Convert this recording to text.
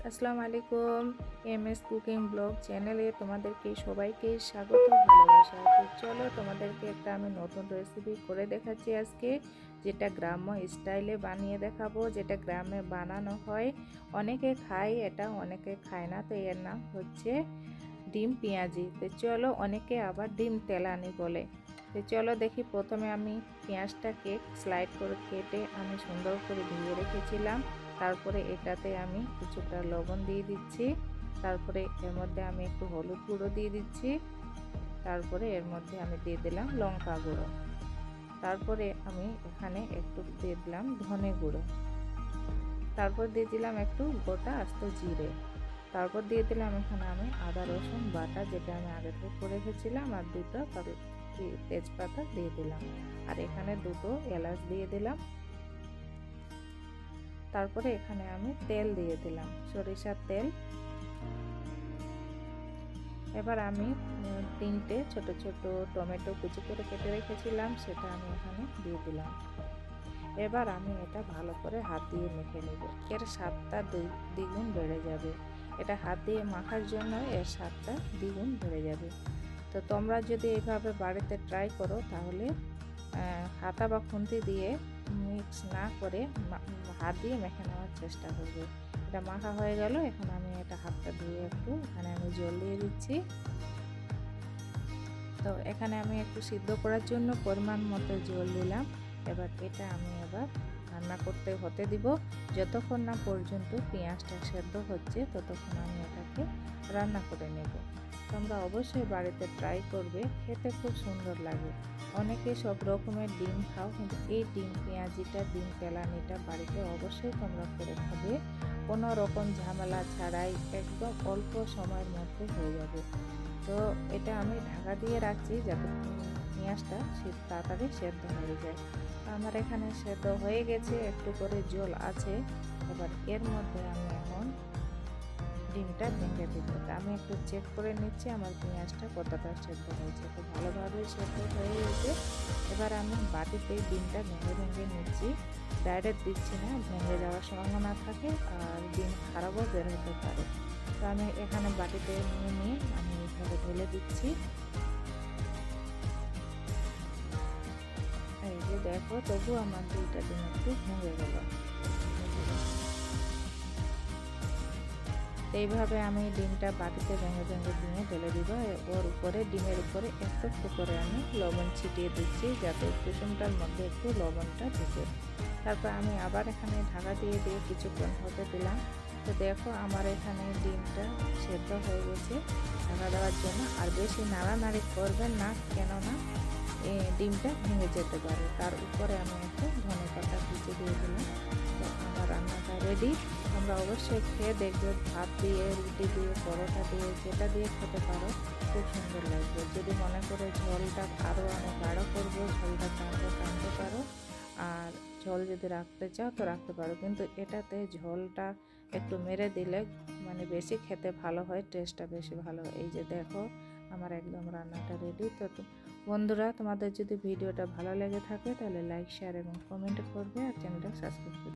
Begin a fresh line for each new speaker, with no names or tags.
আসসালামু আলাইকুম। MS cooking blog চ্যানেলে তোমাদেরকে সবাইকে স্বাগত, ভালোবাসা। তো চলো তোমাদেরকে একটা আমি নতুন রেসিপি করে দেখাচ্ছি আজকে, যেটা গ্রাম্য স্টাইলে বানিয়ে দেখাবো, যেটা গ্রামে বানানো হয়। অনেকে খায় এটা, অনেকে খায় না। তো এর নাম হচ্ছে ডিম পেঁয়াজি। তো চলো, অনেকে আবার ডিম তেলানি বলে। তো চলো দেখি, প্রথমে আমি পেঁয়াজটাকে স্লাইড করে কেটে আমি সুন্দর করে ধুয়ে রেখেছিলাম। তারপরে এটাতে আমি কিছুটা লবণ দিয়ে দিচ্ছি। তারপরে এর মধ্যে আমি একটু হলুদ গুঁড়ো দিয়ে দিচ্ছি। তারপরে এর মধ্যে আমি দিয়ে দিলাম লঙ্কা গুঁড়ো। তারপরে আমি এখানে একটু দিয়ে দিলাম ধনে গুঁড়ো। তারপর দিয়ে দিলাম একটু গোটা আস্ত জিরে। তারপর দিয়ে দিলাম এখানে আমি আদা রসুন বাটা, যেটা আমি আগে থেকে করে রেখেছিলাম, আর দুটো তেজপাতা দিয়ে দিলাম, আর এখানে দুটো এলাচ দিয়ে দিলাম। তারপরে এখানে আমি তেল দিয়ে দিলাম, সরিষার তেল। এবার আমি তিনটে ছোট ছোট টমেটো কুচি করে কেটে রেখেছিলাম, সেটা আমি এখানে দিয়ে দিলাম। এবার আমি এটা ভালো করে হাত দিয়ে মেখে নেব। এর স্বাদটা দ্বিগুণ বেড়ে যাবে। এটা হাত দিয়ে মাখার জন্য এর স্বাদটা দ্বিগুণ বেড়ে যাবে। তো তোমরা যদি এইভাবে বাড়িতে ট্রাই করো, তাহলে হাতা বা খুন্তি দিয়ে মিক্স না করে হাত দিয়ে মেখে নেওয়ার চেষ্টা করবে। এটা মাখা হয়ে গেল। এখন আমি এটা হাতটা ধুয়ে একটু এখানে আমি জল দিয়ে দিচ্ছি। তো এখানে আমি একটু সিদ্ধ করার জন্য পরিমাণ মতো জল দিলাম। এবার এটা আমি রান্না হতে দিব। যতক্ষণ না পর্যন্ত পেঁয়াজটা সেদ্ধ হচ্ছে, ততক্ষণ আমি এটাকে রান্না করে নেব। তোমরা অবশ্যই বাড়িতে ট্রাই করবে, খেতে খুব সুন্দর লাগে। অনেকে সব রকমের ডিম খাও, কিন্তু এই ডিম পেঁয়াজিটা, ডিম তেলানিটা বাড়িতে অবশ্যই তোমরা করে খাবে। কোনো রকম ঝামেলা ছাড়াই একদম অল্প সময়ের মধ্যে হয়ে যাবে। তো এটা আমি ঢাকা দিয়ে রাখছি, যাতে পেঁয়াজটা তাড়াতাড়ি সেদ্ধ হয়ে যায়। আমার এখানে সেদ্ধ হয়ে গেছে, একটু করে জল আছে। এবার এর মধ্যে আমি এখন ডিমটা ভেঙে দেব। আমি একটু চেক করে নিচ্ছি আমার পেঁয়াজটা কতটা সেদ্ধ হয়েছে। তো ভালোভাবে সেদ্ধ হয়ে গেছে। এবার আমি বাটিতে ডিমটা ভেঙে ভেঙে নিচ্ছি, ডাইরেক্ট দিচ্ছি না, ভেঙে যাওয়ার সম্ভাবনা থাকে আর ডিম খারাপও বের হতে পারে। তো আমি এখানে বাটিতে নিয়ে আমি এইভাবে ঢেলে দিচ্ছি। এই যে দেখো, তবু আমার দুইটা ডিম একটু ভেঙে গেল। এইভাবে আমি ডিমটা বাটিতে ভেঙে ভেঙে দিয়ে ঢেলে দিব। ওর উপরে, ডিমের উপরে একটু একটু করে আমি লবণ ছিটিয়ে দিচ্ছি, যাতে কুসুমটার মধ্যে একটু লবণটা ঢুকে। তারপর আমি আবার এখানে ঢাকা দিয়ে কিছুক্ষণ হতে দিলাম। তো দেখো, আমার এখানে ডিমটা সেদ্ধ হয়ে গেছে ঢাকা দেওয়ার জন্য। আর বেশি নাড়ানাড়ি করবেন না, কেননা ডিমটা ভেঙে যেতে পারে। তার উপরে আমি একটু ধনে পাতা কুচি দিয়ে দিলাম। তো আমার রান্নাটা রেডি। তোমরা অবশ্যই খেয়ে দেখবে, ভাত দিয়ে, রুটি দিয়ে, পরোটা দিয়ে, যেটা দিয়ে খেতে পারো, খুব সুন্দর লাগবে। যদি মনে করো ঝোলটা আরও আমি গাঢ় করবো, ঝোলটা টানতে পারো। আর ঝোল যদি রাখতে চাও তো রাখতে পারো, কিন্তু এটাতে ঝোলটা একটু মেরে দিলে মানে বেশি খেতে ভালো হয়, টেস্টটা বেশি ভালো হয়। এই যে দেখো, আমার একদম রান্নাটা রেডি। তো বন্ধুরা, তোমাদের যদি ভিডিওটা ভালো লেগে থাকে, তাহলে লাইক, শেয়ার এবং কমেন্ট করবে, আর চ্যানেলটা সাবস্ক্রাইব করবে।